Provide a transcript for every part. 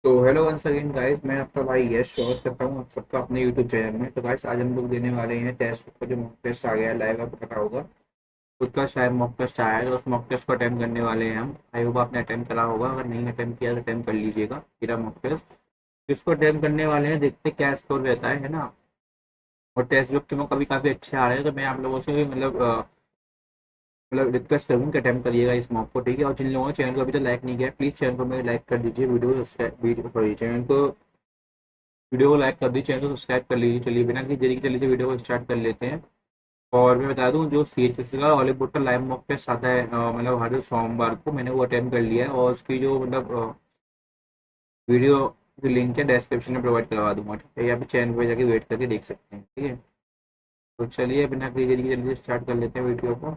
तो hello once again guys, मैं आपका भाई यश स्वागत करता हूँ आप सबका अपने यूट्यूब चैनल में। तो गाइस आज हम लोग देने वाले हैं टेस्ट का जो मॉक टेस्ट आ गया है लाइव, आपको पता होगा उसका शायद मॉक टेस्ट आया है, तो उस मॉक टेस्ट को अटेम्प्ट करने वाले हैं हम। आई होप आपने अटेम्प्ट करा होगा, अगर नहीं अटेम्प्ट किया तो अटेम्प्ट कर लीजिएगा मेरा मॉक टेस्ट। इसको अटेम्प्ट करने वाले हैं, देखते हैं क्या स्कोर रहता है ना। और टेस्ट जो कि कभी काफ़ी अच्छे आ रहे हैं, तो मैं आप लोगों से भी रिक्वेस्ट करूँ कि अटेम्प्ट करिएगा इस मॉक को, ठीक है। और जिन लोगों ने चैनल को अभी तक लाइक नहीं किया, प्लीज़ चैनल को मेरे लाइक कर दीजिए, वीडियो को लाइक कर दी, चैनल को सब्सक्राइब कर लीजिए। चलिए बिना किसी देरी के चलिए से वीडियो को स्टार्ट कर लेते हैं। और मैं बता दूं, जो सी एच एस का हॉलीवुड का लाइव मॉक टेस्ट आता है हर सोमवार को, मैंने वो अटेंड कर लिया है। और उसकी जो वीडियो की लिंक है डिस्क्रिप्शन में प्रोवाइड करवा दूंगा, ठीक है। या फिर चैनल पर जाके वेट करके देख सकते हैं, ठीक है। तो चलिए बिना किसी देरी के जल्दी स्टार्ट कर लेते हैं वीडियो को।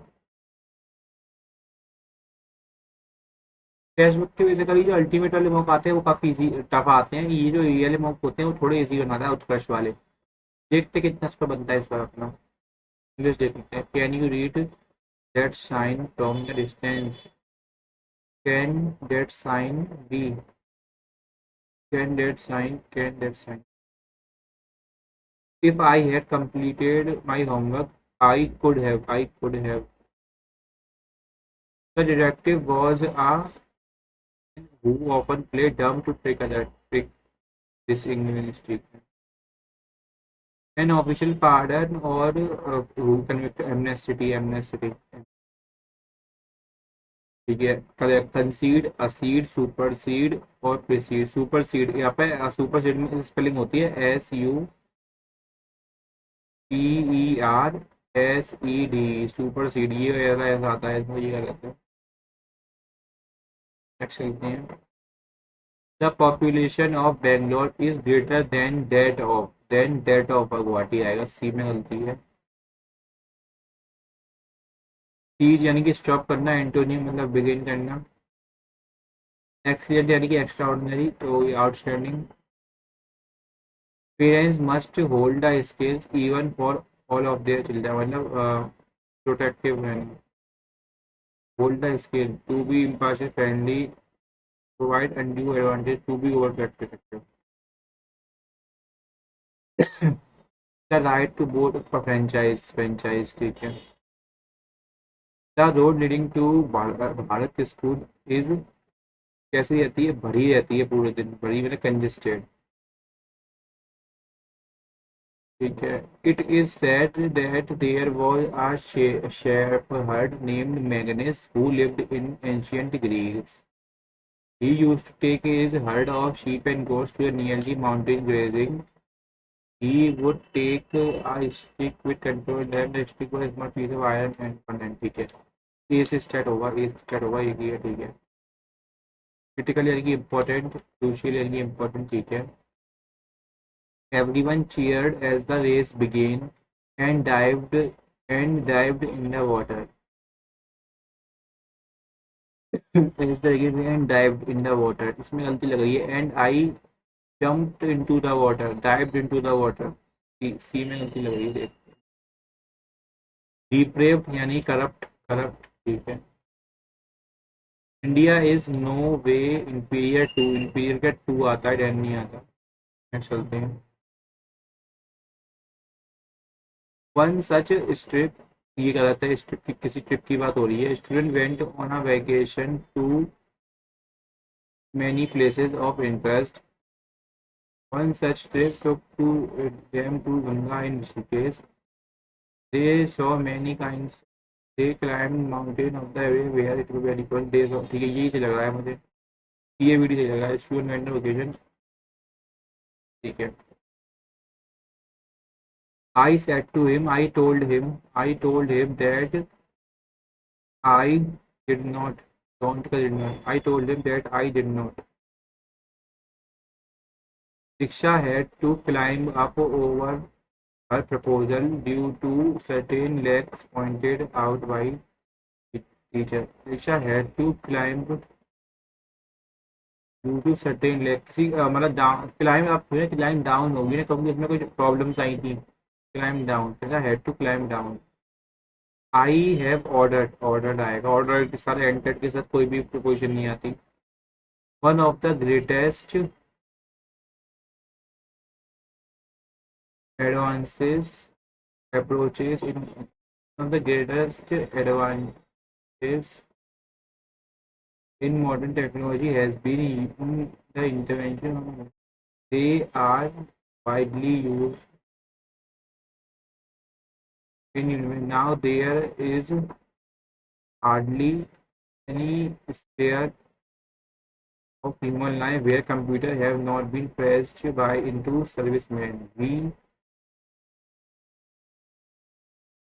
फेसबुक के बेसिकली जो अल्टीमेट वाले मॉक आते हैं वो काफ़ी इजी टफ आते हैं। ये जो रियल मॉक होते हैं वो थोड़े इजी बनाता है उत्कर्ष वाले। देखते कितना इसका बनता है इस बार अपना। इंग्लिश देख लेते हैं। Can you read that sign from the distance? Can that sign be? Can that sign? If I had completed my homework, I could have. The detective was a who often played dumb to trick this English trick. An official pardon or who convict amnesty. ठीक है। कंसीड, असीड, supersede और preceded. Supersede यहाँ पे supersede में spelling होती है SUPERSED। Supersede ये ऐसा ऐसा आता है, इसमें ये क्या कहते हैं। नेक्स्ट लिखते हैं। The population of Bangalore is greater than that of Guwahati आएगा, सी में गलती है। सीज यानी कि स्टॉप करना, एंटोनियम मतलब बिगिन करना। एक्सीलेंट यानी कि एक्स्ट्रा ऑर्डिनरी, तो ये outstanding. Parents must hold the skills even for all of their children, मतलब प्रोटेक्टिव रहना। Hold the skill to be impartial, friendly, provide undue advantage, to be over protective. The right to board franchise, ठीक है। The road leading to Bharat school is कैसी रहती है, भरी रहती है पूरे दिन, भरी मतलब कंजेस्टेड, ठीक है। It is said that there was a shepherd named Magnus who lived in ancient Greece. He used to take his herd of sheep and goats to a nearby mountain grazing. He would take a stick with control them. The stick was a small piece of iron and fondant, ठीक है। ए से start होगा, ये किया, ठीक है। Critical यानी कि इम्पोर्टेंट, क्रूशियल यानी कि इम्पोर्टेंट, ठीक है। Everyone cheered as the race began and dived in the water. As the race began and dived in the water. इसमें गलती लग रही है, and I jumped into the water, dived into the water। सी में गलती लग रही है। depraved यानी करप्ट, ठीक है। India is no way inferior to, inferior का टू आता है, डेन नहीं आता। नेक्स्ट चलते हैं। वन सच स्ट्रिप, ये क्या रहता है, स्ट्रिप की किसी ट्रिप की बात हो रही है। Student went on a vacation to many places of interest. One such trip took to them to Ganga in Rishikesh. They saw many kinds. They climbed mountain of the way where it was very cold. They saw, ठीक है, यही से लग रहा है मुझे, ये video से लग रहा है। स्टूडेंट वेंट ऑन वेकेशन, ठीक है। I said to him, I told him that I did not, don't did not. I told him that I did not. Diksha had to climb up over her proposal due to certain lakes pointed out by the teacher. Diksha had to climb due to certain lakes, किसी मतलब down climb up हुई, climb down होगी ना, क्योंकि इसमें कुछ problems आई थी। Climb down, Diksha had to climb down. I have ordered आएगा, ऑर्डर के सारे एंटेड के साथ कोई भी प्रिपोजिशन नहीं आती। One of the greatest advances approaches in one of the greatest advances in modern technology has been in the intervention of they are widely used in now there is hardly any sphere of human life where computers have not been pressed by into servicemen.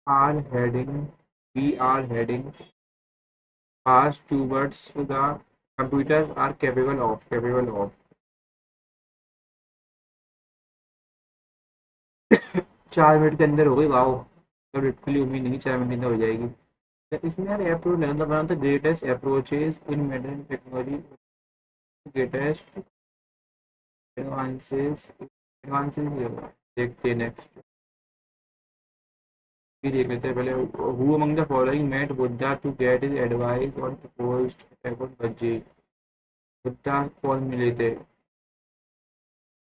Are heading we are heading fast towards the computers are capable of 4 minute के अंदर हो गई wow तो literally उम्मीद नहीं 4 minute के अंदर हो जाएगी तो इसमें यार अप्रोच लगता बना था greatest approaches in modern technology greatest advances advances देखते हैं नेक्स्ट भी देख लेते हैं पहले who among the following met Buddha to get his advice on proposed attack on Vajji Buddha कौन मिले थे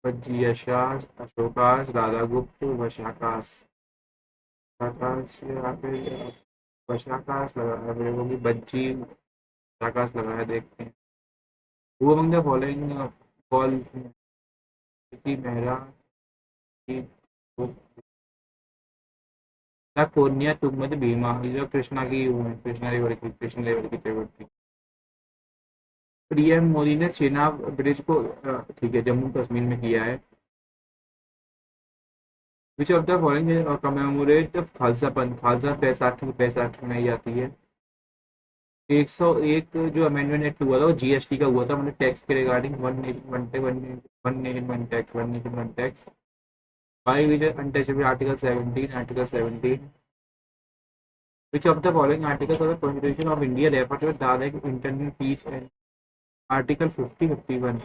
बज्जी यशास अशोकास राधागुप्त वशाकास वशाकास यहाँ पे वशाकास लगा है मेरे को भी बज्जी वशाकास लगा है देखते हैं who among the following call Mehra की द कोन्या तुगमत भीमा ये जो कृष्णा की वो है कृष्णा लेवल की फेवरेट थी पीएम मोदी ने चेनाब ब्रिज को ठीक है जम्मू कश्मीर में किया है which of the following commemorate Khalsa पंथ खालसा बैसाखी मनाई जाती है 101 जो अमेंडमेंट एक्ट हुआ था वो जीएसटी का हुआ था मतलब टैक्स के regarding one nation one tax by which untouchable article 17 which of the following articles of the constitution of India refer to direct internal peace and article 50 51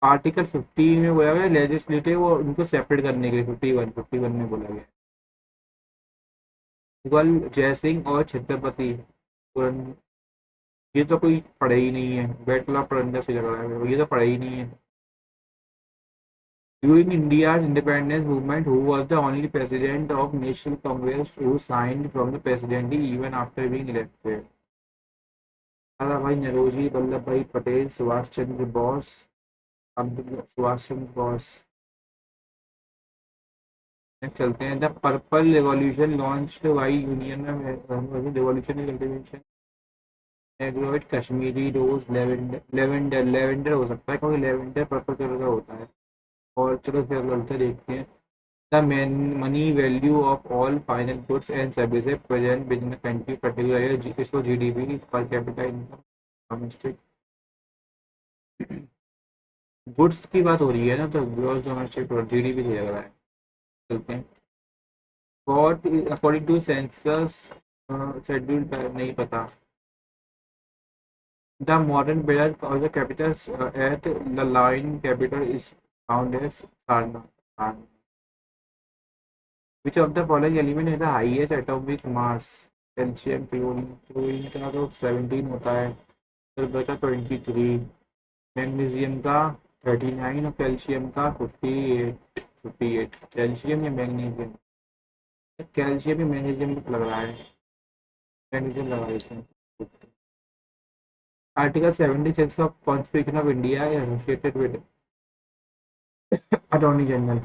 article 50 में बोला गया लेजिस्लेटिव वो उनको सेपरेट करने के लिए 51 में बोला गया मुगल जयसिंह और छत्रपति ये तो कोई पढ़ा ही नहीं है बैटल ऑफ पुरंदर से लग रहा है ये तो पढ़ा ही नहीं है During India's independence movement, who was the only president of National Congress who signed from the presidency even after being elected? Dadabhai Naoroji Vallabh भाई पटेल सुभाष चंद्र बोस सुभाष चंद्र बोस चलते हैं the purple revolution launch by union revolution cultivation agrovet Kashmiri rose lavender हो सकता है क्योंकि lavender purple colour का होता है और चलो फिर चलते देखते हैं the money value of all final goods and services present within the country particular इसको GDP per capita income domestic goods की बात हो रही है ना तो ग्रॉस डोमेस्टिक जीडीपी से लग रहा है चलते हैं what according to census schedule नहीं पता द मॉडर्न बिल्डर और the capital at the line capital is found as Sarnath which of the following element has the highest atomic mass calcium chlorine का तो 17 होता है सिल्वर का 23 मैग्नीशियम का 39 और कैल्शियम का 58 कैल्शियम या मैग्नीशियम कैल्शियम या मैग्नीशियम लग रहा है मैग्नीशियम लगा देते हैं article 76 of constitution of India associated with attorney general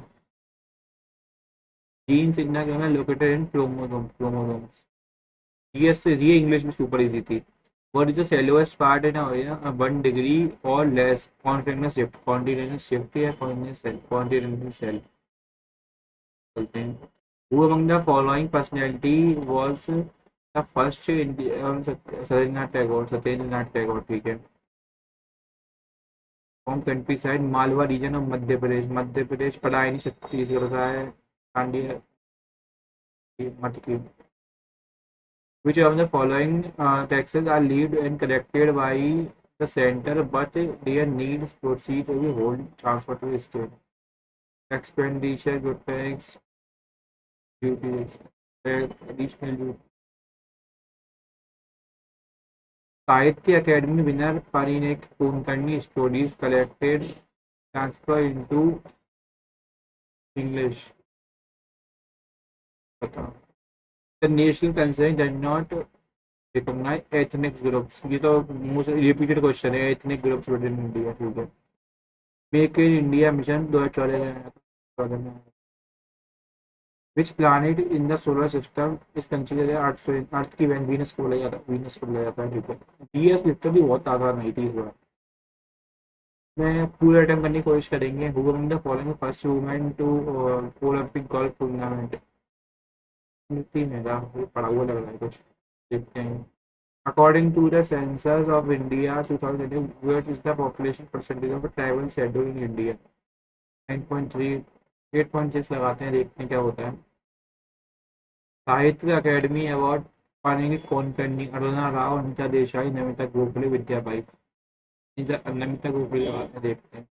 jeans इतना क्या है लोकेटेड इन क्रोमोसोम्स जीएस तो ये इंग्लिश में सुपर इजी थी what is the shallowest part in a 1 degree or less continental shift या continental cell बोलते हैं who among the following personality was the first Indian Satyendranath Tagore ठीक है from countryside Malwa region of Madhya Pradesh पढ़ाई छत्तीसगढ़ का है कांडिया मत की which of the following taxes are levied and collected by the center but their needs proceed to be whole transfer to the state expenditure good tax duties additional duty Sahitya Akademi winner परिनेक Kulkarni stories collected transfer into English बताओ। The national concern does not recognise ethnic groups, ये तो most repeated question है, ethnic groups within India, ठीक है। Make in India mission 2014 में आया था, 14 में। Which planet in the solar system is considered Earth की वैन वीनस को बोला जाता है, वीनस को बोला जाता है, ठीक है। जीएस लिटरली बहुत आसान नहीं थी इस बार। मैं पूरा अटेम्प्ट करने की कोशिश करेंगे। Who won the following first women to Olympic golf tournament. तीन है का ये पढ़ा हुआ लग रहा है कुछ, देखते हैं। According to the census of India 2020, what is the population percentage of tribal schedule in India? 9.3, 8.6 लगाते हैं, देखते हैं क्या होता है। साहित्य अकेडमी अवार्ड पाने की कौन करनी? अरुणा राव, अनिता देसाई, नमिता गोखले, विद्या बाई। नमिता गोखले लगाते हैं, देखते हैं।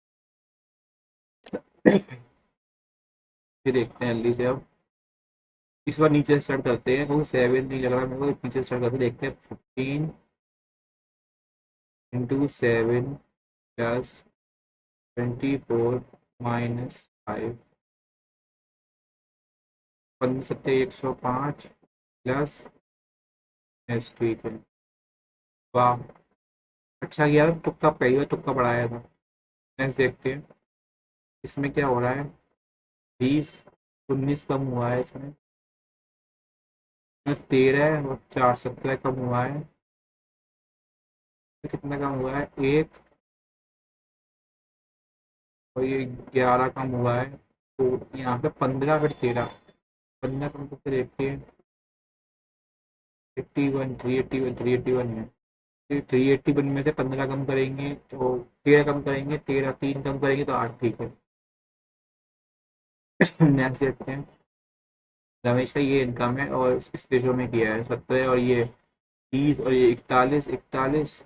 ये देखते हैं जल्दी से अब। इस बार नीचे स्टार्ट करते हैं, क्योंकि 7 नहीं लग रहा मेरे को, नीचे स्टार्ट करते देखते हैं। 15 into 7 प्लस 24 - 5, 15 × 7 = 105 प्लस एस, ठीक है। वाह, अच्छा किया, तुक्का पहले तुक्का बढ़ाया था। नेक्स्ट देखते हैं इसमें क्या हो रहा है। 20, 19 कम हुआ है इसमें। 13 और 4, 17 कम हुआ है। कितना कम हुआ है? एक, और ये 11 कम हुआ है। तो यहाँ पे 15 फिर 13, 15 कम करके देखते हैं। 81, 381, 381 है। 381 में से 15 कम करेंगे तो 13 कम करेंगे, 13, 3 कम करेंगे तो 8, ठीक है। नेक्स्ट देखते हैं। रमेश का ये इनकम है और इस देशों में किया है 17, और ये 30, और ये 41, 41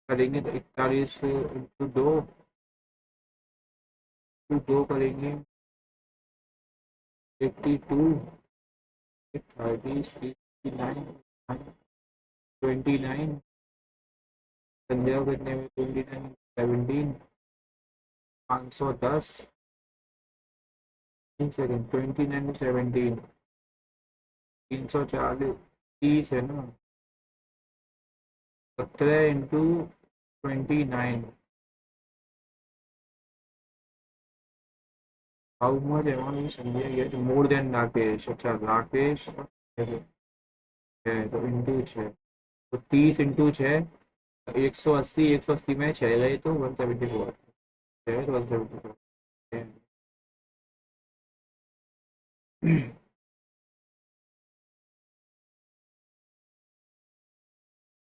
करेंगे तो 41 × 2, 2 करेंगे 82, 30, 69, 29, संदेह करने में 29, 17, 510, 3 सेकेंड, 29 - 17, 340, 30 है ना। 17 × 29, how much amount Sanjay get more than Rakesh? अच्छा, राकेश है तो इंटू 6, तो 30 × 6, 180, 180 में 6 गए तो 174 है, तो 174 है।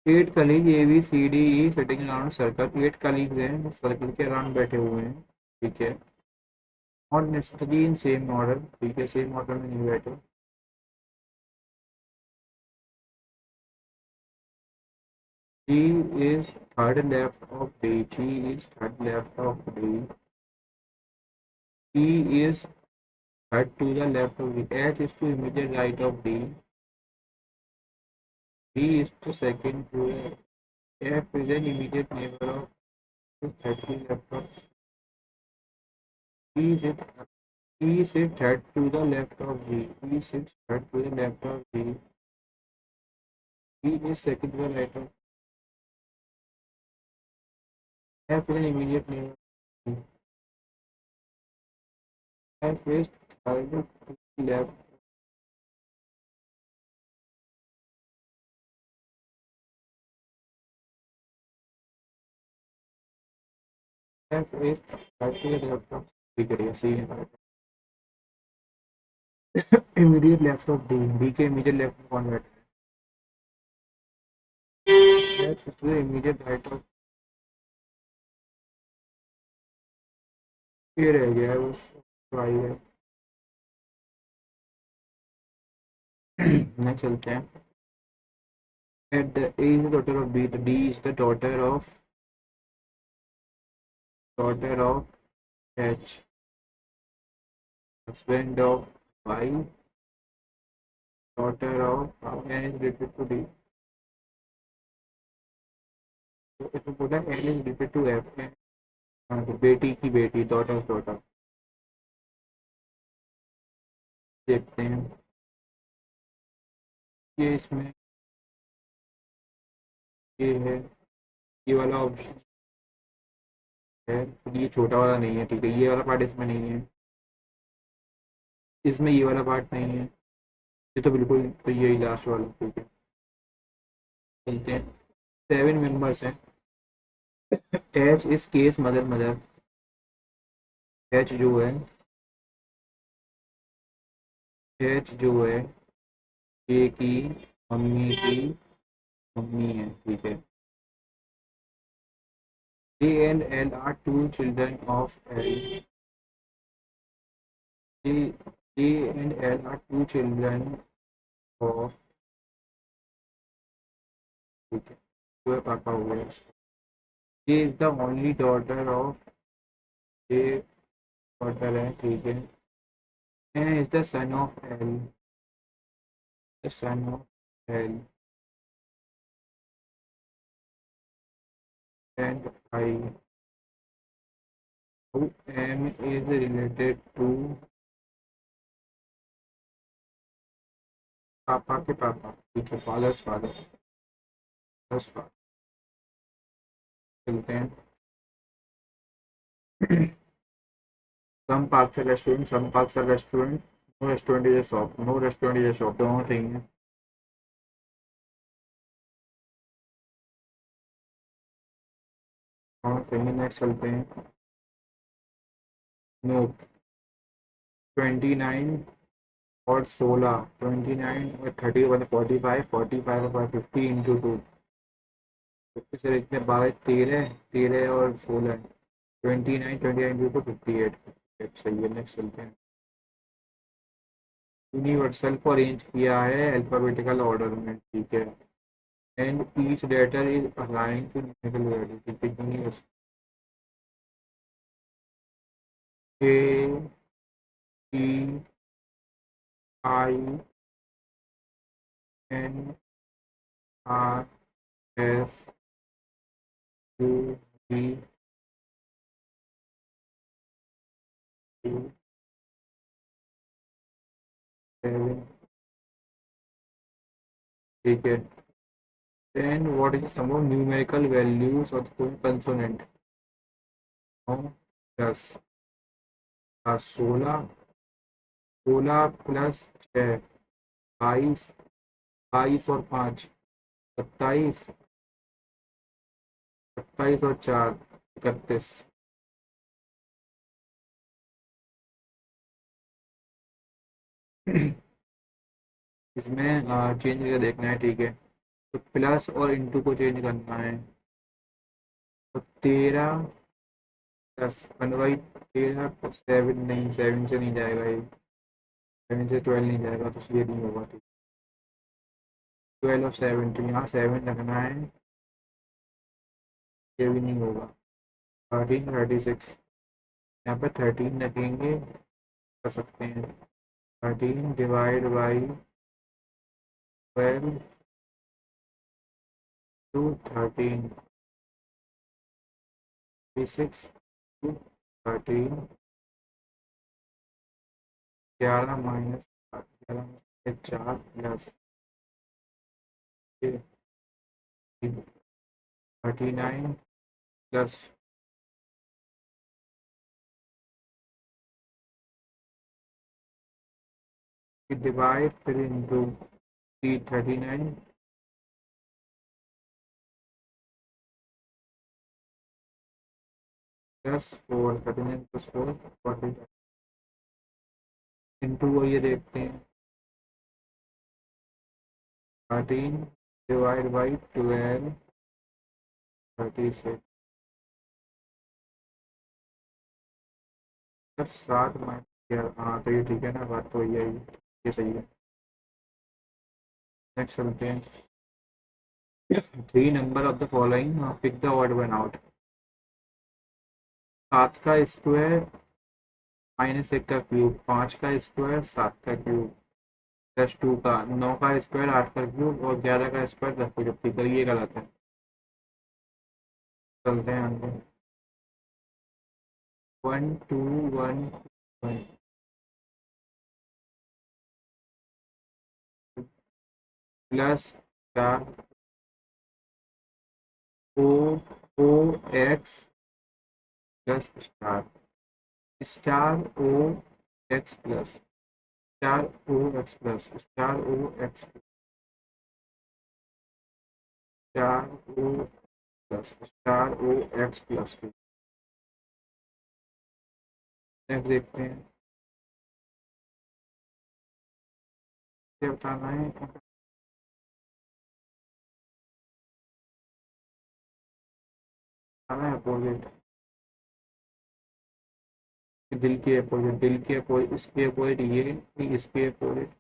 Eight colleague ABCDE sitting around circle. 8 colleagues हैं, सर्कल के अराउंड बैठे हुए हैं, ठीक है। Not necessary in same order, ठीक है, सेम ऑर्डर में नहीं बैठे। G is third left of D. G is third left of D. E is third to the left of D. H is to immediate right of D. D is to second to F. F is an immediate neighbor of the third to left of D. E sits third to the left of D. E sits third to the left of D. D is second to the right of F is an immediate neighbor of D. F is third to the left. F is third to the left of D. करिए, सही है। Immediate left of D, D के immediate left में कौन बैठा है? Immediate right of, ये रह गया है बस, ट्राई है। नेक्स्ट चलते हैं। At the A is the daughter of B, D is the daughter of H, husband of Y, daughter of N is related to D. तो इसमें बोला N is related to F, हाँ, तो बेटी की बेटी, डॉटर, देखते हैं। ये इसमें ये है, ये वाला ऑप्शन है, ये छोटा वाला नहीं है, ठीक है, ये वाला पार्ट इसमें नहीं है, इसमें ये वाला पार्ट नहीं है, ये तो बिल्कुल, तो यही लास्ट वाला, ठीक है। चलते हैं। 7 मेंबर्स हैं। एच इस केस मदर मदर, एच जो है, एच जो है ए की मम्मी है, ठीक है। A and L are two children of L. A, A and L are two children of, ठीक है, जो है पापा हो गया। A is the only daughter of, A daughter है, ठीक है। N is the son of L, the son of L, and I, who M is related to पापा के पापा, ठीक है, फादर्स फादर, फादर्स फादर। चलते हैं। some parks are restaurant, some parks are restaurant, no restaurant is a shop, no restaurant is a shop, दोनों सही है। और सही है, नेक्स्ट चलते हैं। नो, 29 और 16, 29 और 30 वन 45, 45 और 50 इंटू टू, फिर इतने 12 13, 13 और 16, 29, 29 इंटू टू 58, सही है, नेक्स्ट चलते हैं। यूनिवर्सल को अरेंज किया है अल्फाबेटिकल ऑर्डर में, ठीक है। And each letter is align to numerical value, ठीक है। Universal A T I N R S U V U 7, ठीक है। Then what is the sum of numerical values of the consonant? 9 10, 16, 16 plus 6 22, 22 और 5 27, 27 और 4 31। इसमें चेंज करके देखना है, ठीक है। तो प्लस और इंटू को चेंज करना है, तो 13 प्लस 1 बाई 13, 7 नहीं, 7 से नहीं जाएगा ये, 7 से 12 नहीं जाएगा, तो ये नहीं होगा, ठीक। 12 और 7, तो यहाँ 7 रखना है, ये भी नहीं होगा। 13 36, यहाँ पर 13 रखेंगे, कर सकते हैं। 13 divide by 12 to 13, 36 to 13, 11 minus 11 में 4 प्लस 39 प्लस डिवाइड फिर इंटू 39 प्लस 4, 39 प्लस 4 40, इंटू वो ये देखते हैं, 13 डिवाइड बाई 12 36, 7 माइनस 11, हाँ, तो ये ठीक है ना, बात तो वही आई, ये सही है। नेक्स्ट चलते हैं। 3 number of the following, pick the odd one out. 7 का स्क्वायर माइनस 1 का क्यूब, 5 का स्क्वायर 7 का क्यूब, प्लस 2 का 9 का स्क्वायर 8 का क्यूब, और 11 का स्क्वायर 10 का क्यूब, ठीक है, ये गलत है। चलते हैं आगे। 1 2 1 1, plus star O O X plus star star O X plus star O X plus star O X star O plus star O X plus. Next देखते हैं क्या बताना है। बताना है अपोजिट, दिल के अपोजिट, दिल के अपोजिट, इसके अपोजिट ये, इसके अपोजिट,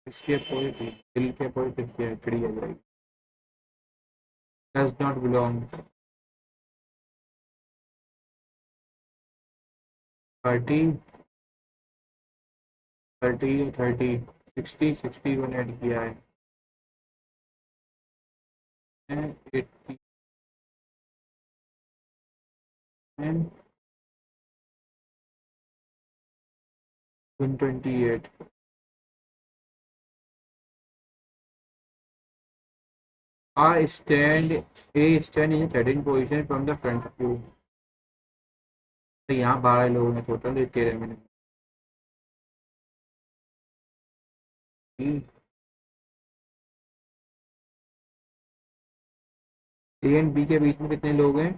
इसके अपोजिट, दिल के अपोजिट क्या है, चिड़ी आ जाएगी। Does not belong. 30, 30, 30, 60, 60 को ऐड किया है 80 and 128। A stand in 13 position from the front view। तो यहाँ 12 लोगों ने टोटल 13 मिनट। ए एंड बी के बीच में कितने लोग हैं?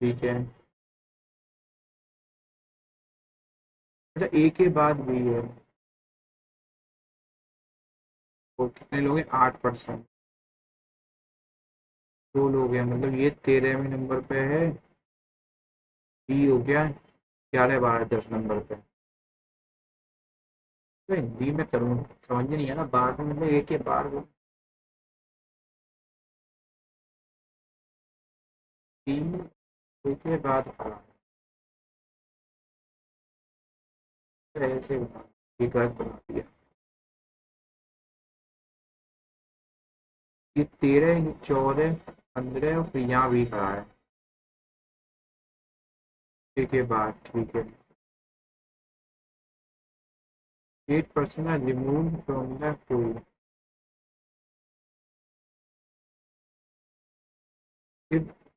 ठीक है। अच्छा ए के बाद बी है, वो कितने लोग हैं? 8%। दो लोग हैं, मतलब ये 13वें नंबर पे है, बी हो गया 11, 12, 10 नंबर पे। तो हिंदी में करूँ समझ में नहीं आ रहा, बाद में मतलब ए के बाद बी, ए के बाद खड़ा, तो ऐसे बना, ये गलत बना दिया। ये 13, ये 14, 15 और फिर यहाँ भी खड़ा है ए के बाद। ठीक है। 8% are removed from the pool।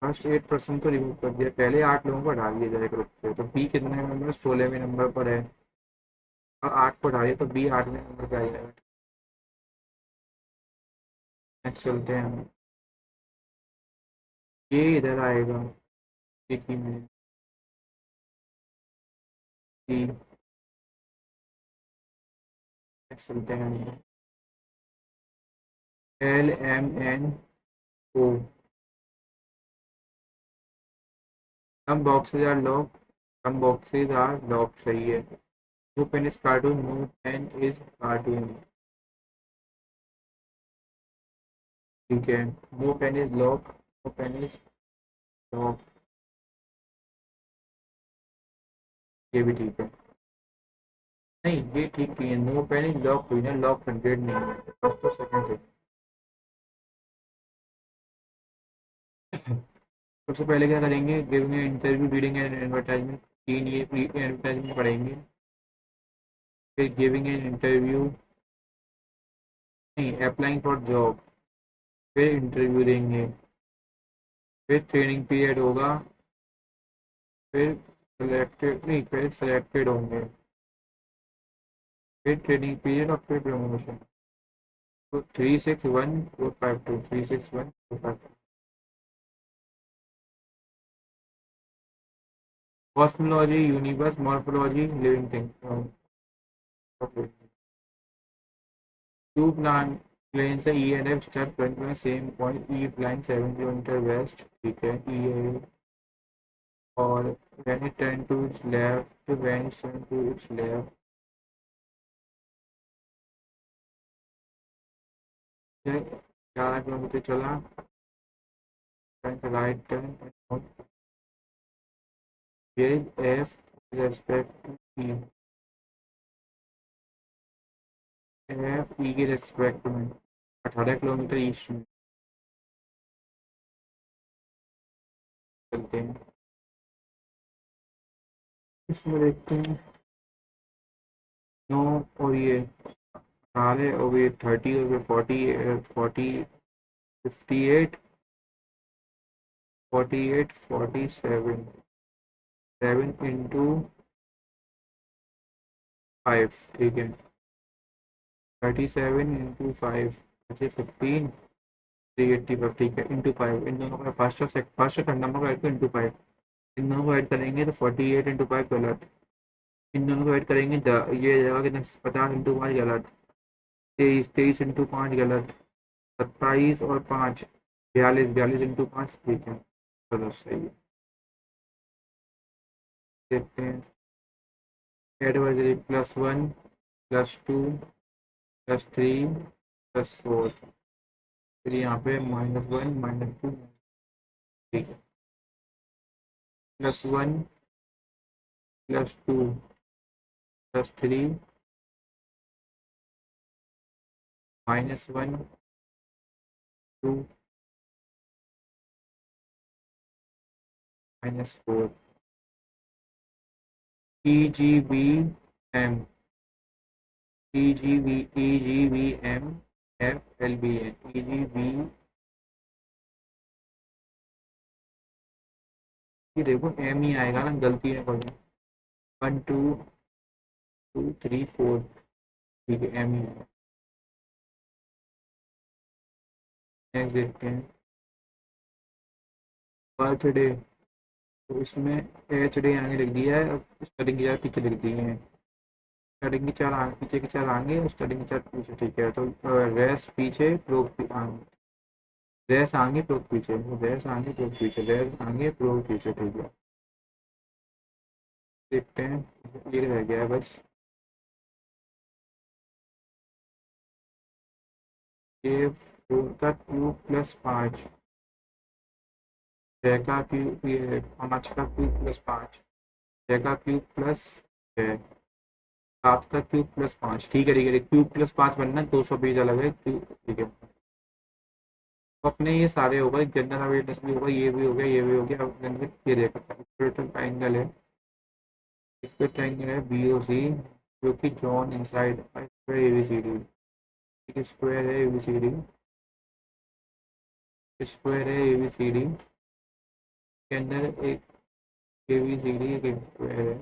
First 8% तो रिमूव कर दिया, पहले 8 लोगों को हटा दिया जाए ग्रुप से, तो बी कितने नंबर, 16वें नंबर पर है, और 8 को हटा दिया तो बी 8वें नंबर पे आ जाएगा। नेक्स्ट चलते हैं हम, ये इधर आएगा, एक ही मिनट। नेक्स्ट चलते हैं हम, LMNO। some boxes are locked, some boxes are locked, सही है। no pen is cartoon, no pen is cartoon। ठीक है। no pen is lock, no pen is lock, ये भी ठीक है। नहीं ये ठीक नहीं है, नो पेन इज लॉक हुई ना, लॉक 100 नहीं है, फर्स्ट तो सेकंड से। सबसे पहले क्या करेंगे, giving interview, reading and advertisement, तीन ये एडवर्टाइजमेंट पढ़ेंगे। फिर गिविंग एन इंटरव्यू, नहीं अप्लाइंग फॉर जॉब, फिर इंटरव्यू देंगे, फिर ट्रेनिंग पीरियड होगा, फिर सेलेक्टेड, नहीं फिर सेलेक्टेड होंगे, फिर ट्रेनिंग पीरियड और फिर प्रमोशन। तो 361452, 361452। Cosmology, universe, morphology, living thing. Two planes है, E and F start current में same point, E flying 7 kilometre west, ठीक है E है। और when it turn to its left, when it turn to its left, 11 kilometre चला, turn to right turn, where is F with respect to E, F E के respect में 18 kilometre east में चलते हैं। इसमें देखते हैं 9 और ये 18 और ये 30 और ये 58 47 7 into 5, ठीक है। 37 into 5 ऐसे 15 385, ठीक है, इंटू 5। इन दोनों का फर्स्ट और थर्ड नंबर को ऐड कर इंटू 5। इन दोनों को ऐड करेंगे तो 48 into 5 गलत। इन दोनों को ऐड करेंगे ये जगह कितना 50 into 5 गलत। 23 इंटू 5 गलत। 27 और 5 42, 42 इंटू 5, ठीक है। चलो सही है। देखते हैं एडवर्जरी +1 +2 +3 +4, फिर यहाँ पे -1 -2, ठीक है। +1 +2 +3 -1 2 -4 EGBM EGBM FLBN EGB, ये देखो एम ही आएगा ना, गलती है कोई। 1 2 2 3 4, ठीक है, एम ही आएगा। नेक्स्ट देखते हैं बर्थडे, तो इसमें HD आगे लिख दिया है, अब स्टार्टिंग की चार पीछे लिख दिए हैं। स्टार्टिंग की चार आगे, पीछे की चार आगे और स्टार्टिंग की चार पीछे, ठीक है। तो रेस पीछे प्रोग आगे, रेस आगे प्रोग पीछे, रेस आगे प्रोग पीछे, रेस आगे प्रोग पीछे, ठीक है। देखते हैं ये रह गया है बस। ये 4 का क्यूब +5, 6 का क्यूब, ये 5 का क्यूब +5, 6 का क्यूब +6, 7 का क्यूब +5, ठीक है, ठीक है। क्यूब +5 बनना 220 अलग है क्यूब, ठीक है। तो अपने ये सारे हो गए, जनरल अवेयरनेस भी होगा, ये भी हो गया, ये भी हो गया। अब ये देखो इक्वेटर ट्राइंगल है, इक्वेटर ट्राइंगल है BOC, जो कि जॉन इनसाइड स्क्वायर ABCD, ठीक है। स्क्वायर है ABCD, स्क्वायर है ABCD के अंदर एक ABCD एक स्क्वायर है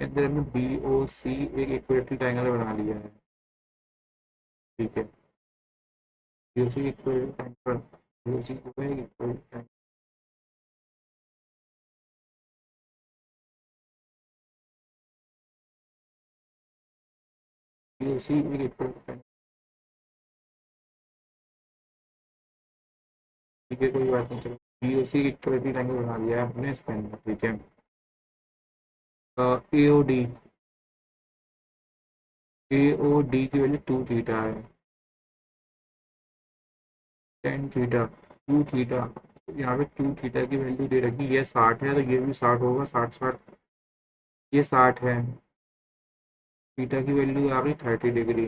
के अंदर हमने BOC एक इक्वेटर ट्राइंगल बना लिया है, ठीक है। BOC इक्वेटर ट्राइंगल, BOC जो है इक्वेटर, BOC एक इक्वेटर, ठीक है, कोई बात नहीं, चलो। BOC इक्वेटर ट्राइंगल बना लिया है हमने इसके अंदर, ठीक है। AOD, AOD की वैल्यू 2 थीटा है, 10 थीटा, 2 थीटा। यहाँ पे 2 थीटा की वैल्यू दे रखी, ये 60 है तो ये भी 60 होगा, 60 60, ये 60 है। थीटा की वैल्यू आ गई 30 डिग्री।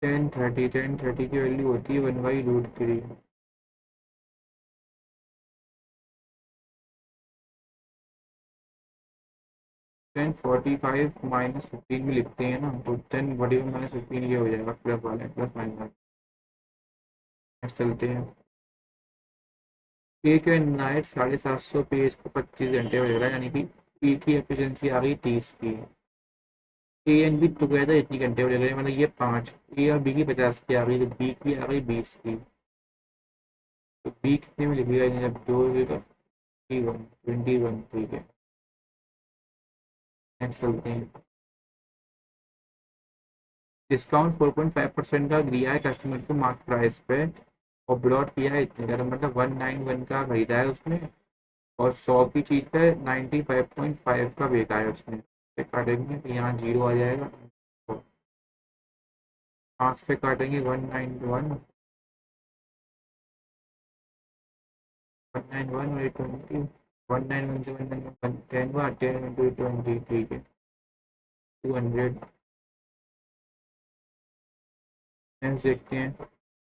10 30 की वैल्यू होती है 1/√3। 10 45 -15 भी लिखते हैं ना, तो 10 - 15 ये हो जाएगा, प्लस वाले प्लस माइनस। नेक्स्ट चलते हैं। एक नाइट 750 पेज को 25 घंटे हो जाएगा, यानी कि ई की एफिशिएंसी आ गई 30 की। ए एंड बी टुगेदर इतनी घंटे हो जाएगा, मतलब ये 5। ए और बी की 50 की आ गई, तो बी की आ गई 20 की। तो बी कितने में लिखिएगा, जब 2 21, ठीक है। नेक्स्ट चलते हैं। डिस्काउंट 4.5% का दिया है कस्टमर को मार्क प्राइस पे, और ब्लॉट किया है इतने का, मतलब 191 का खरीदा है उसने, और 100 की चीज़ पे 95.5 का बेचा है उसने। काटेंगे तो यहाँ 0 आ जाएगा, तो 5 पे काटेंगे 191, 191 और 20, 191 से 191 10 हुआ, 10 × 20, ठीक है, 200। नेक्स्ट देखते हैं।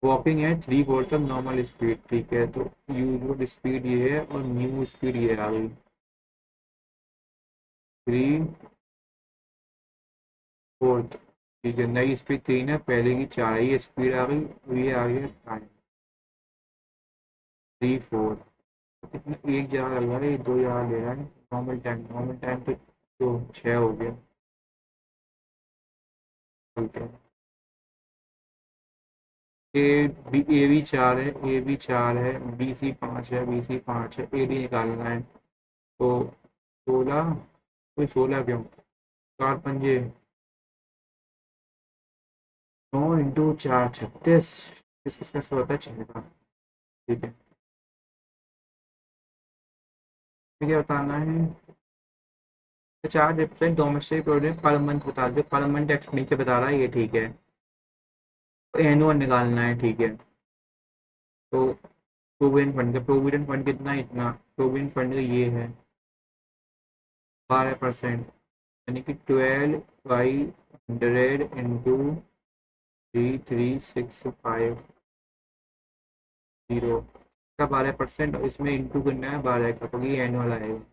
वॉकिंग है 3/4 ऑफ नॉर्मल स्पीड, ठीक है, तो यूजुअल स्पीड ये है और न्यू स्पीड ये आ गई 3/4, ठीक है, नई स्पीड 3 है, पहले की 4 है, ये स्पीड आ गई, और ये आ गया टाइम 3/4। कितना एक जगह लग रहा है, ये दो जगह ले रहा है, नॉर्मल टाइम तो 6 हो गया, ठीक है। ए बी 4 है, बी सी 5 है, बी सी 5 है, ए डी निकालना है, तो 16, कोई 16 क्यों, 4 पंजे 9 × 4 36, किस कैसे होता है 6 का, ठीक है। तो क्या बताना है, 50% डोमेस्टिक प्रोडक्ट पर मंथ बता दो, पर मंथ एक्सपेंडिचर बता रहा है ये, ठीक है, एनुअल निकालना है, ठीक है। तो प्रोविडेंट फंड कितना है, इतना, प्रोविडेंट फंड ये है 12%, यानी कि 12/100 × 3365 का 12%, और इसमें इंटू करना है 12 का, क्योंकि एनुअल आएगा,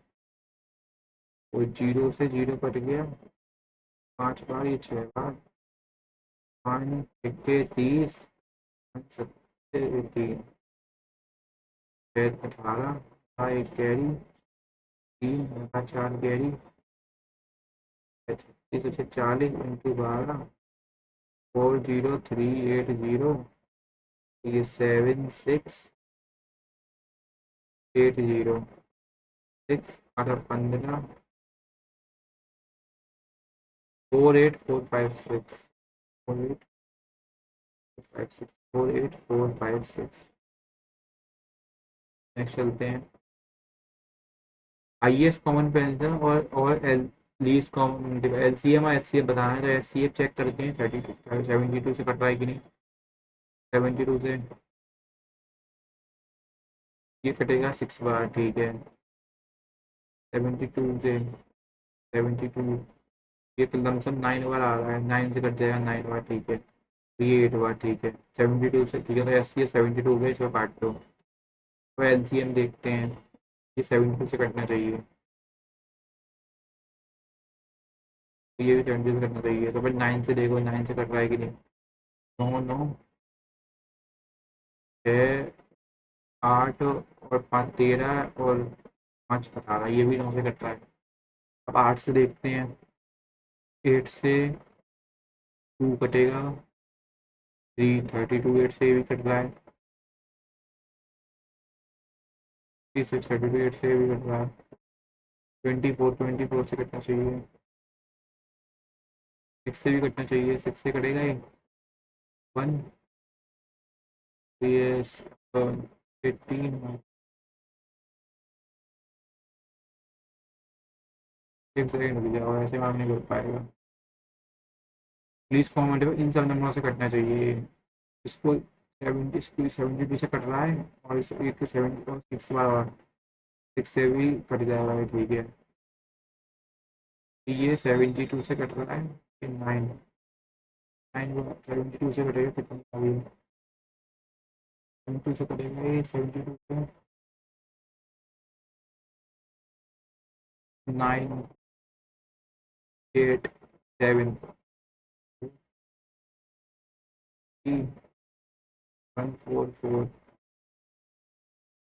वो जीरो से जीरो कट गया, 5 बार, ये 6 बार, 5 × 30, 7 × 3, 18, एक कैरी, 3 × 4 कैरी, 36 इंटू 12, 40380, ये 7680, 6 × 15, 48456, 48456। नेक्स्ट चलते हैं, हाईएस्ट कॉमन पेंशन और एल लीस्ट कॉमन, एलसीएम और एचसीएफ बताना है, तो एचसीएफ चेक करते हैं, 72 से कट रहा है कि नहीं, 72 से ये कटेगा 6 बार, ठीक है, 72 से 72, ये तो लमसम 9 बार आ रहा है, 9 से कट जाएगा 9 बार, ठीक है, तो ये 8 बार, ठीक है, 72 से, ठीक है, तो एस सी 72 हो गया, इसको काट दो, तो एलसीएम देखते हैं, ये 72 से कटना चाहिए, तो ये भी 72 से कटना चाहिए, तो फिर 9 से देखो, 9 से कट रहा है कि नहीं, 9 9 6 8 और 5 13 और 5 18, ये भी 9 से कट रहा है। अब 8 से देखते हैं, 8 से 2 कटेगा, 332, 8 से ये भी कट रहा है, 332, 8 से ये भी कट रहा है, 24 से कटना चाहिए, 6 से भी कटना चाहिए, 6 से कटेगा ये 1, ये 18, 1 सेकेंड रुक जाओ, ऐसे काम नहीं कर पाएगा, प्लीज कॉमेंट में इन सब नंबरों से कटना चाहिए, इसको 72 से कट रहा है, और इस एक 70 और 6 बार, 6 से भी कट जाएगा, ठीक है, ये 72 से कट रहा है, 9 9 72 से कटेगा कितना, अभी 72 से कटेगा, ये 72 से 9 8 7 3 1 4 4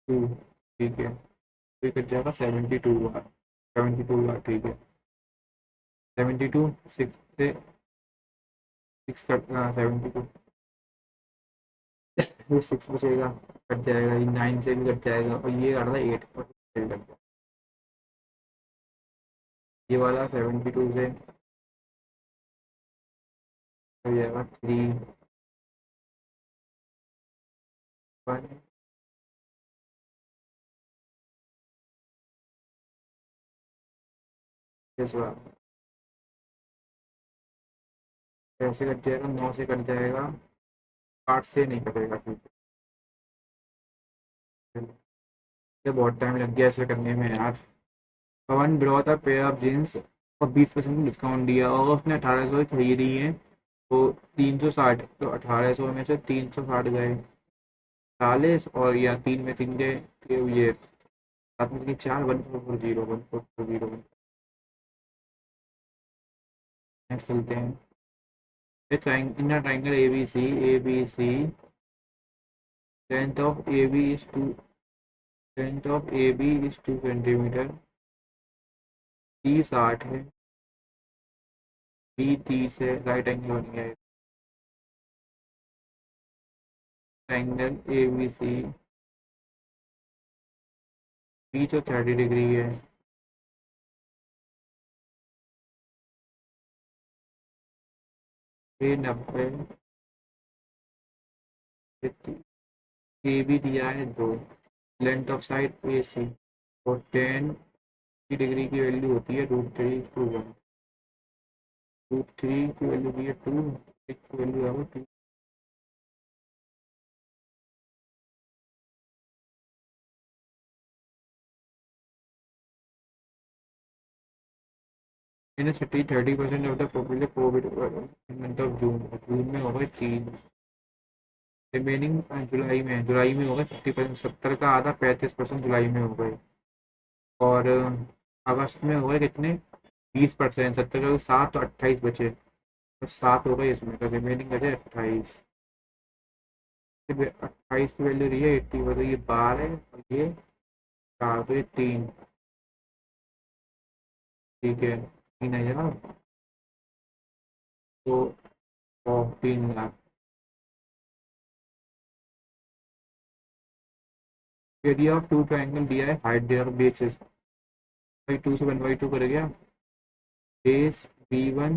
2, ठीक है, तो ये कट जाएगा 72 बार, 72 बार, ठीक है, 72 6 से 6 कट, 72, ये 6 बचेगा, कट जाएगा, ये 9 से भी कट जाएगा, और ये आ रहा है 8 और 6 से कट जाएगा, ये वाला 72 से हो जाएगा 3 1, इस बार ऐसे कट जाएगा, 9 से कट जाएगा, 8 से नहीं कटेगा, ठीक है, ये बहुत टाइम लग गया ऐसे करने में यार। Pawan brought a pair of jeans और 20% डिस्काउंट दिया, और उसने 1800 खरीदी है, तो 360, तो 1800 में से 360 गए 40, और या 3 में 3 गए, तो ये सात में 3 4, 1440, 1440। नेक्स्ट चलते हैं। In a triangle ABC, length of A B is 2 centimetre, T 60 है, बी 30 है, राइट एंगल बन गया है। ट्राइंगल ABC, बी जो 30 डिग्री है, ए 90, ए बी दिया है 2, लेंथ ऑफ साइड ए सी, और 10 डिग्री की वैल्यू होती है √3/1, √3 की वैल्यू दी है 2, की वैल्यू है 2। In a city 30% of the popular covid month of June, जून में होगा 3, रिमेनिंग जुलाई में होगा 50%, 70 का आधा 35% जुलाई में हो गए, और अगस्त में हो गए कितने 20%, 70 का 7, तो 28 बचे, तो 7 हो गए इसमें, तो रिमेनिंग बचे 28। 28 की वैल्यू रही है 80, मतलब ये 12 है, और ये 4, तो ये 3, ठीक है 3 है ना, तो 3 lakh. Area of two triangle दिया है, हाइट देयर बेसिस, बाई 2 से 1/2 कर गया, बेस B1,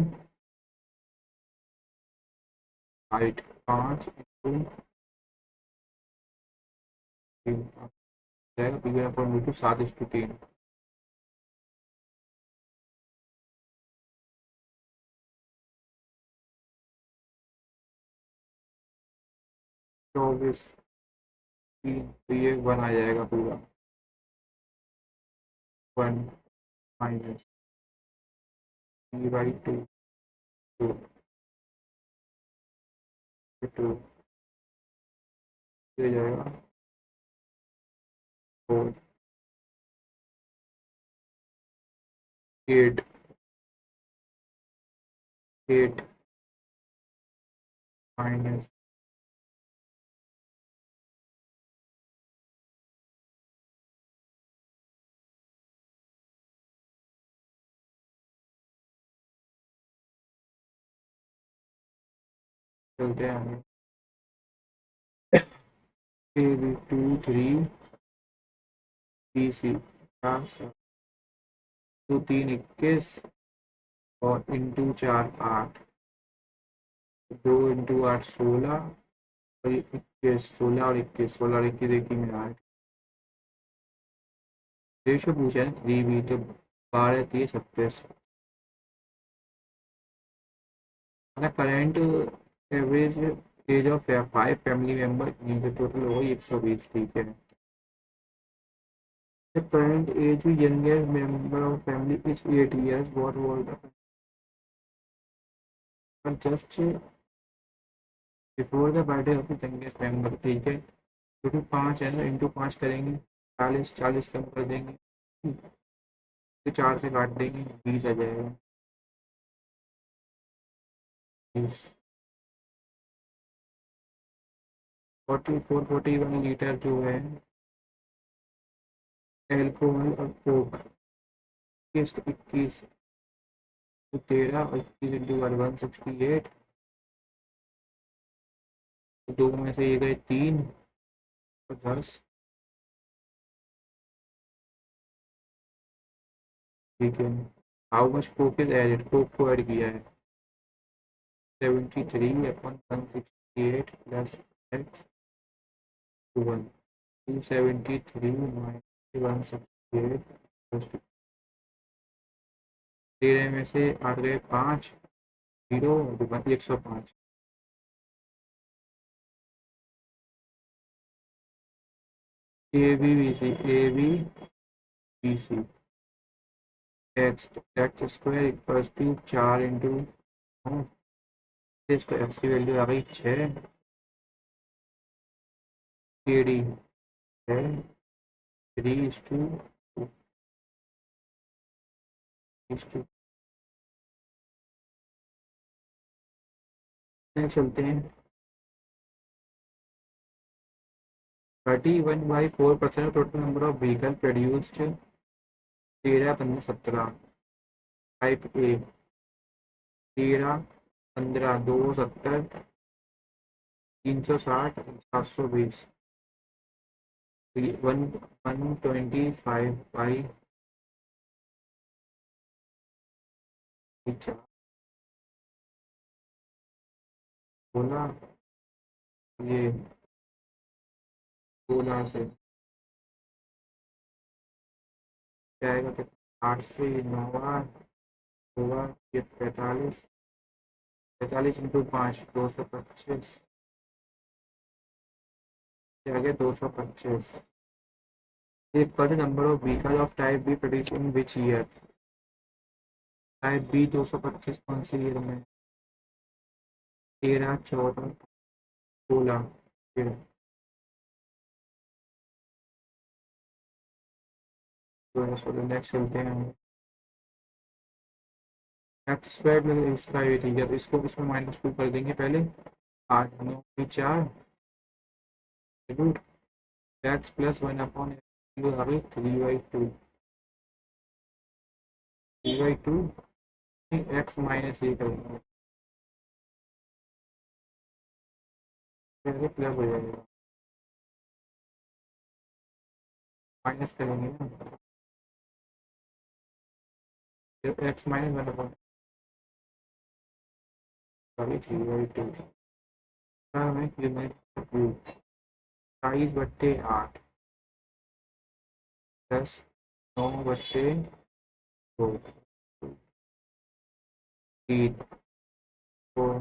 हाइट 5 इंटू जाएगा B1/2, 7:3, 24, 3, तो ये 1 आ जाएगा पूरा, 1 माइनस B/2, 2 ये जाएगा 4, 8, 8 माइनस, चलते हैं आगे, AB 2 3 BC, 3 21, और इंटू 4 8, 2 × 8 16, और 21, 16 और 21, 16 और 21 एक ही में 8, रेशो पूछा है 3B, तो 12 30 36, ना current average age of 5 family member, total होगा 120, ठीक है। The current age of youngest member of family is 8 years. What was the just before the birthday of the youngest member, ठीक है, क्योंकि 5 है ना, इंटू 5 करेंगे, 40, 40 कम कर देंगे, तो 4 से काट देंगे, 20 आ जाएगा, 20, 41 लीटर जो है एल्कोहल और कोक, 21, तो 13, और 21 इंटू 168, 2 में से ये गए 3, और 10, ठीक है। How much coke is added, coke को ऐड किया है 73/168 प्लस एक्स 1, 273 माइनस 168 प्लस 13 में से 8 गए 5, 0 105, A B B C X X square equals to 4 into इसको एक्स की वैल्यू आ गई 6, के डी है 3:2 चलते हैं। 31/4% total number of vehicle produced 13, 15, 17। Type A 13, 15, 270, 360, 720। 125 by 4, 16, ये 16 से क्या आएगा? 8 से 9 होगा ये 45, 45 × 5 225, आगे 225। Equal to number of vehicle of type B produce in which year? Type B 225 कौन सी ईयर में? 13, 14, 16। नेक्स्ट चलते हैं। एक्स स्क्वायर में इसका ये ठीक है, तो इसको इसमें -2 कर देंगे पहले। 8, 9 की 4 रूट एक्स प्लस 1/, आ गई 3/2। 3/2 एक्स माइनस ये करेंगे, फिर प्लस हो जाएगा, माइनस करेंगे ना, फिर एक्स माइनस 1/, सॉरी 3/2 हमें लिमिट 28/8 प्लस 9/2 3 4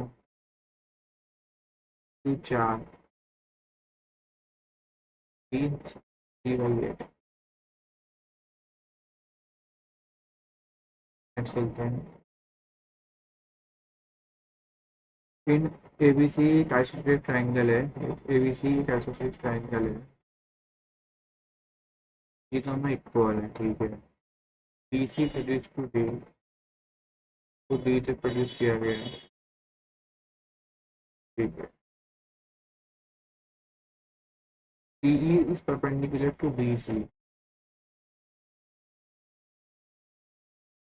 4 3/8। चलते हैं। इन एबीसी एक आइसोसेलेस ट्रायंगल है, एबीसी एक आइसोसेलेस ट्रायंगल है, ये दोनों इक्वल है, ठीक है। बीसी प्रोड्यूस टू डी, तो डी तक प्रोड्यूस किया गया है, ठीक है। DE is perpendicular to BC,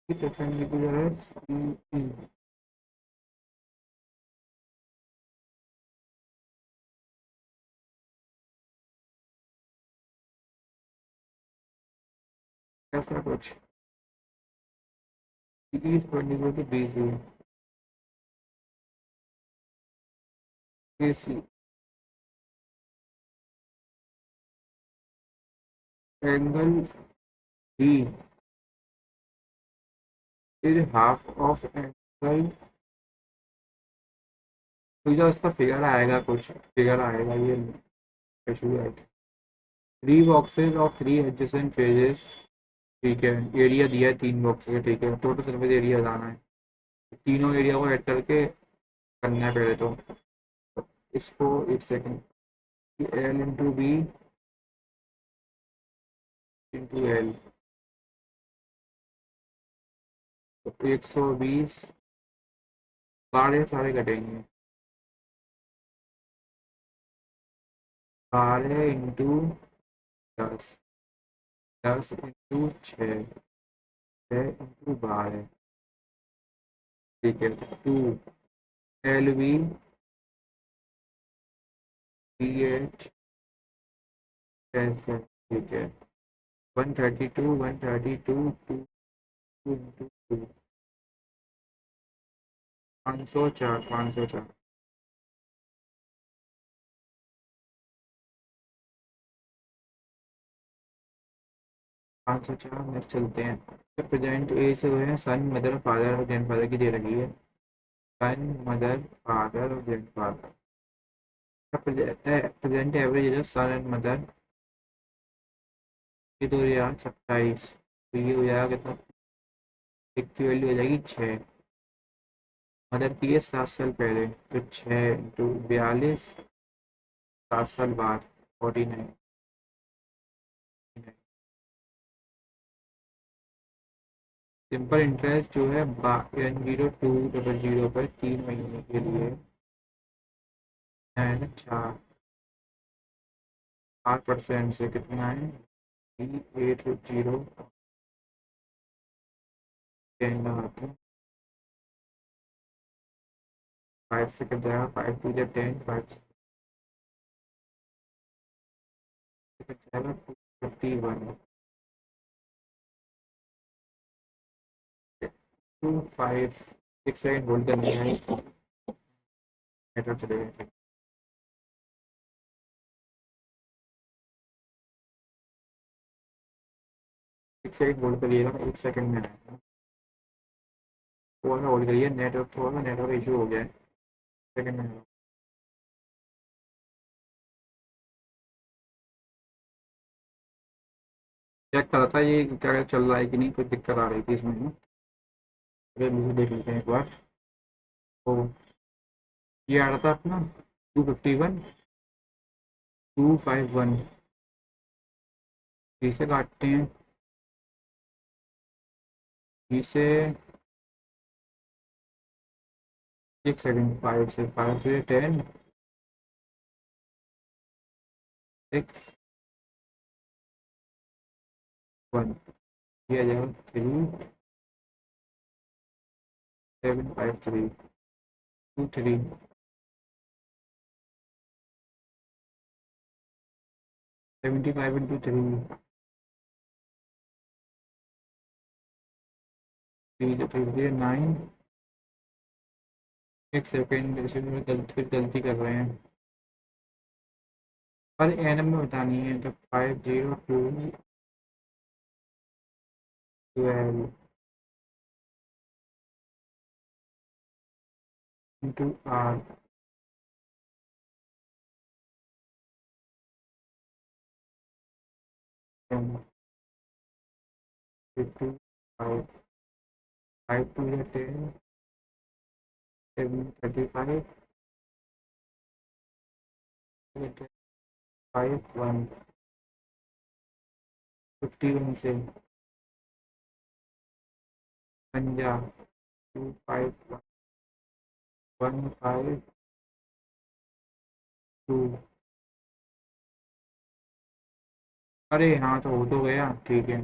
perpendicular है डीई, ऐसा कुछ। DE is perpendicular to BC, BC angle D is half of angle, तो जो इसका फिगर आएगा, कुछ फिगर आएगा ये इशू है। Three boxes of three adjacent pages, ठीक है। एरिया दिया है 3 बॉक्स का, ठीक है। टोटल सर्फेस एरिया बताना है, तीनों एरिया को ऐड करके करना है पहले तो। इसको एक second, L into B into L, तो 120, 12 सारे कटेंगे, 12 × 10, 10 × 6, 6 × 12, ठीक है। 2 LV, BH, ठीक है। 132, 132, 2 × 2, 504, 504। 504 नेक्स्ट चलते हैं। प्रेजेंट एज से जो है सन, मदर, फादर और ग्रैंड फादर की दे रखी है। सन, मदर, फादर और grandfather. Present average age of son and mother, ये तो यार 27, तो ये हो जाएगा कितना? एक की वैल्यू हो जाएगी 6, मदर की है 7 साल पहले, तो 6 × 42, 7 साल बाद 49। सिंपल इंटरेस्ट जो है 10200 पर 3 महीने के लिए है 4% से कितना है 8 जीरो 10 लगाते हैं। 5 से कट जाएगा, 5 2 10, 5 से कट जाएगा 251, 25। 6 सेकंड होल्ड करनी है, नेटवर्क चलेगा। 1 सेकंड होल्ड करिएगा, 1 सेकंड में आएगा। थोड़ा सा होल्ड करिए, नेटवर्क इशू हो गया है। सेकंड में चेक करा था ये क्या चल रहा है कि नहीं, कोई दिक्कत आ रही थी इसमें ना। अगर मुझे देख लेते हैं एक बार। तो ये आ रहा था अपना 251, 251। बी से काटते हैं, बी से 1 सेकंड, 5 से 10, 6 1 किया जाएगा 3753 23। 75 × 3, 9। 1 सेकंड, इसमें गलती कर रहे हैं। पर एन में बतानी है तो 502 12 × R। 5 5 2 10, 735, 5 1 51 से 50, 25152। अरे हाँ, तो हो तो गया, ठीक है।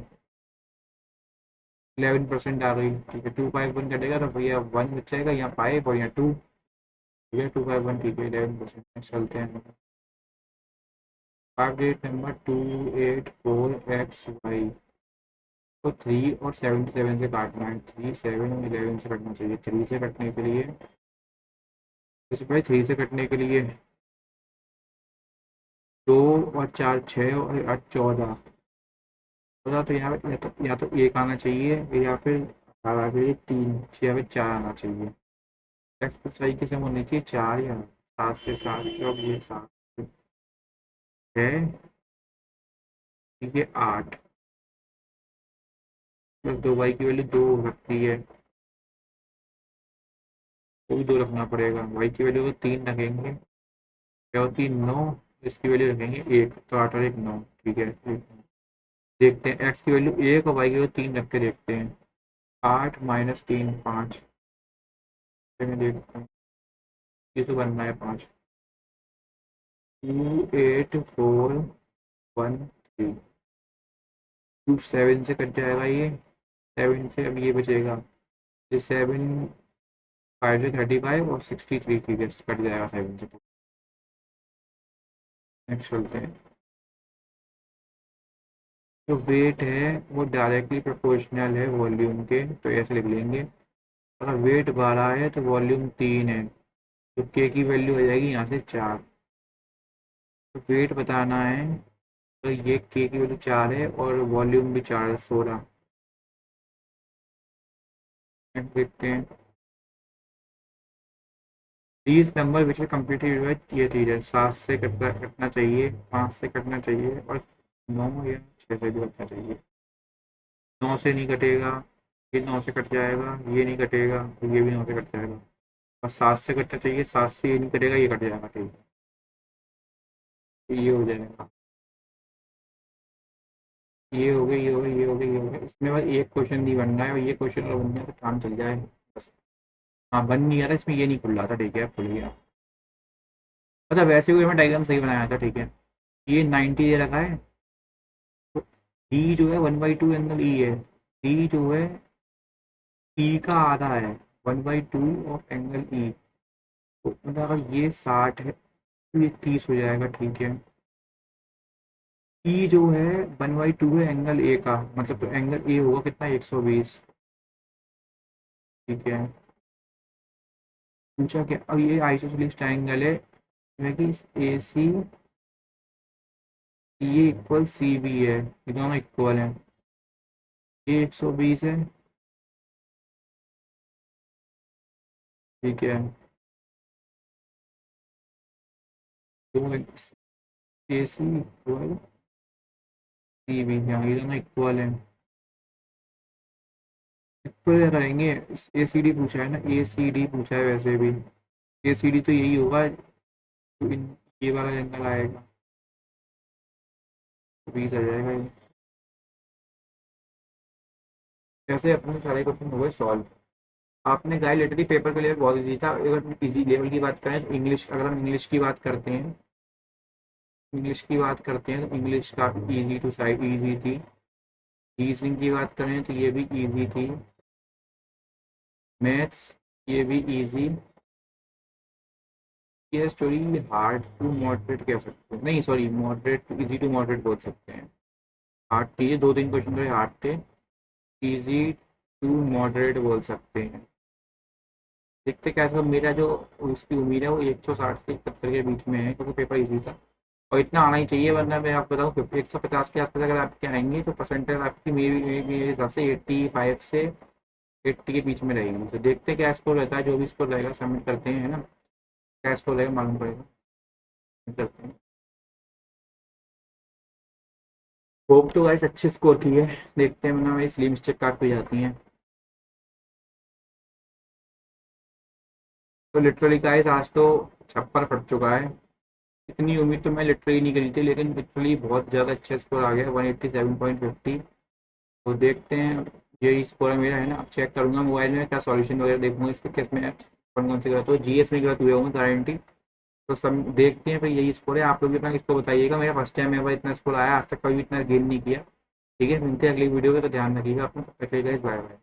11% आ गई, ठीक है। 251 कटेगा तो भैया 1 बचेगा, यहाँ 5 और यहाँ 2। भैया 251, ठीक है, 11% चलते हैं। 5 डिजिट नंबर 284XY को 3 और 77 से काटना है। 3 7 और 11 से कटना चाहिए। 3 से कटने के लिए, जैसे भाई 3 से कटने के लिए 2 और 4 6 और 8 14। तो यहाँ या तो 1 आना चाहिए, या फिर 18 के लिए 3, या फिर 4 आना चाहिए। एक्स प्लस वाई की सम होनी चाहिए 4, या 7 से 7 जब ये 7 है, ये 8 प्लस 2 वाई की वैल्यू 2 हो सकती है, वो भी 2 रखना पड़ेगा। वाई की वैल्यू को 3 रखेंगे, क्या होती है 9। इसकी वैल्यू रखेंगे 1, तो 8 और 1 9, ठीक है। देखते हैं एक्स की वैल्यू 1 और वाई की वैल्यू 3 रख के देखते हैं। 8 - 3 5। मैं देखता हूँ, किसे बनना है 5। 28413। 7 से कट जाएगा ये, 7 से अब ये बचेगा। ये 7 5 से 35 और 63, ठीक है, कट जाएगा 7 से। नेक्स्ट चलते हैं। जो वेट है वो डायरेक्टली प्रोपोर्शनल है वॉल्यूम के, तो ऐसे लिख लेंगे। अगर वेट 12 है तो वॉल्यूम 3 है, तो के की वैल्यू हो जाएगी यहाँ से 4। तो वेट बताना है, तो ये के की वैल्यू 4 है और वॉल्यूम भी 4 है, 16। देखते हैं। तीस नंबर विच कंप्लीटेड, ये चीज़ है। 7 से कटना चाहिए, 5 से कटना चाहिए, और 9 या 6 से भी कटना चाहिए। 9 से नहीं कटेगा, ये 9 से कट जाएगा, ये नहीं कटेगा, तो ये भी 9 से कट जाएगा। और 7 से कटना चाहिए, 7 से ये नहीं कटेगा, ये कट जाएगा, ठीक है, तो ये हो जाएगा। ये हो गया, ये हो गया, ये हो गया, ये हो गया, इसमें बस एक क्वेश्चन नहीं बन रहा है, और ये क्वेश्चन अगर बन जाए तो काम चल जाए बस। हाँ, बन नहीं आ रहा, इसमें ये नहीं खुल रहा था, ठीक है, अब खुल गया। अच्छा, वैसे भी मैं डायग्राम सही बनाया था, ठीक है। ये 90 दे रखा है, तो डी जो है 1/2 एंगल ई है। डी जो है ई का आधा है, 1/2 ऑफ एंगल ई। तो मतलब अगर ये 60 है तो ये 30 हो जाएगा, ठीक है। ई जो है 1/2 है एंगल ए का, मतलब तो एंगल ए होगा कितना, 120, ठीक है। पूछा क्या, अब ये आइसोसेलेस ट्रायंगल है कि ए सी, ये इक्वल सी बी है, ये दोनों इक्वल हैं। ये 120 है, ठीक है। तो ए सी इक्वल सी बी, हाँ ये दोनों इक्वल हैं। इक्वल रहेंगे। ए सी डी पूछा है ना, ए सी डी पूछा है, वैसे भी ए सी डी तो यही होगा, तो ये वाला एंगल आएगा, 20 आ जाएगा ये। ऐसे अपने सारे क्वेश्चन हो गए सॉल्व। आपने गाइड लिटरेरी पेपर के लिए बहुत इजी था। अगर इजी लेवल की बात करें तो इंग्लिश, अगर हम इंग्लिश की बात करते हैं, तो इंग्लिश काफ़ी इजी टू साइड इजी थी। रीजनिंग की बात करें तो ये भी इजी थी। मैथ्स, ये भी इजी। ये स्टोरी हार्ड टू मॉडरेट कह सकते हैं, नहीं sorry, moderate to easy to moderate बोल सकते हैं। हार्ड थी, ये 2-3 क्वेश्चन थोड़े हार्ड थे। इजी टू मॉडरेट बोल सकते हैं। देखते कैसे, मेरा जो उसकी उम्मीद है वो 160 से 71 के बीच में है, क्योंकि पेपर इजी था। और इतना आना ही चाहिए, वरना मैं आपको बताऊँ 150 के आसपास अगर आपके आएंगे तो परसेंटेज आपकी मेरे हिसाब से 85 से 80 के बीच में रहेगी। तो देखते क्या स्कोर रहता है, जो भी स्कोर रहेगा सबमिट करते हैं, है ना। क्या स्कोर रहेगा मालूम पड़ेगा, करते हैं। होप तो गाइस अच्छे स्कोर की है, देखते हैं, वरना मेरी इसलिए मिस्टेक काफ़ी हो जाती हैं। तो लिटरली गाइस आज तो छप्पर फट चुका है। इतनी उम्मीद तो मैं लिटरली नहीं करी थी, लेकिन लिटरली बहुत ज़्यादा अच्छा स्कोर आ गया, 187.50। तो देखते हैं, यही स्कोर है मेरा, है ना। अब चेक करूंगा मोबाइल में क्या सॉल्यूशन वगैरह देखूंगा इसके, किस में कौन कौन से गलत हो, जीएस में गलत हुए होंगे गारंटी। तो सब देखते हैं, फिर यही स्कोर है। आप लोग भी अपना इसको बताइएगा, मेरा फर्स्ट टाइम है भाई, इतना स्कोर आया, आज तक कभी इतना गेन नहीं किया। ठीक है, मिलते हैं अगली वीडियो में, तो ध्यान रखिएगा अपना, बाय बाय।